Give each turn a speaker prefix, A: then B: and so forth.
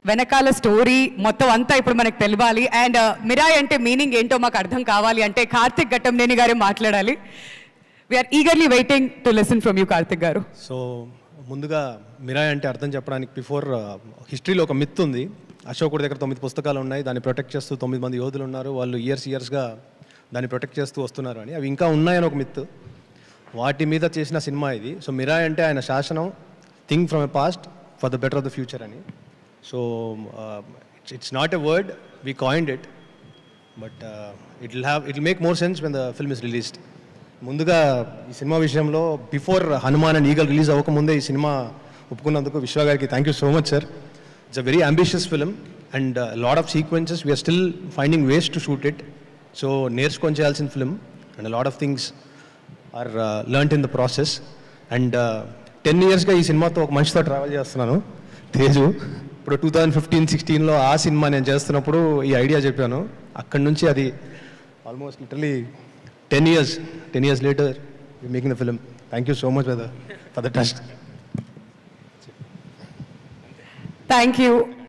A: వెనకాల స్టోరీ మొత్తం అంతా ఇప్పుడు మనకు తెలియాలి. అండ్ మిరాయ్ అంటే మీనింగ్ ఏంటో మాకు అర్థం కావాలి అంటే కార్తిక్ ఘట్టంనేని గారే మాట్లాడాలి. We are eagerly waiting to listen from you Karthik garu.
B: So ముందుగా మిరాయ్ అంటే అర్థం చెప్పడానికి బిఫోర్ హిస్టరీలో ఒక మిత్ ఉంది. అశోకుడి దగ్గర 9 పుస్తకాలు ఉన్నాయి, దాన్ని ప్రొటెక్ట్ చేస్తూ 9 మంది యోధులు ఉన్నారు, వాళ్ళు ఇయర్స్గా దాన్ని ప్రొటెక్ట్ చేస్తూ వస్తున్నారు అని. అవి ఇంకా ఉన్నాయని ఒక మిత్, వాటి మీద చేసిన సినిమా ఇది. సో మిరాయ్ అంటే ఆయన శాసనం, think from a past for the better of the future అని. So it's not a word, we coined it, but it will make more sense when the film is released. ముందుగా ఈ సినిమా విషయంలో before Hanuman and Eagle release అవ్వకముందే ఈ సినిమా ఒప్పుకున్నందుకు విశ్వ గారికి thank you so much sir. It's a very ambitious film and lot of sequences we're still finding ways to shoot it. So నేర్చుకొని చేయాల్సిన film and lot of things are learned in the process. And 10 yearsగా ఈ సినిమాతో ఒక మనిషితో travel చేస్తున్నాను, తేజు. ఇప్పుడు 2015-16లో ఆ సినిమా నేను చేస్తున్నప్పుడు ఈ ఐడియా చెప్పాను. అక్కడి నుంచి అది almost literally 10 years later we're making the film. Thank you so much for the trust.
A: Thank you.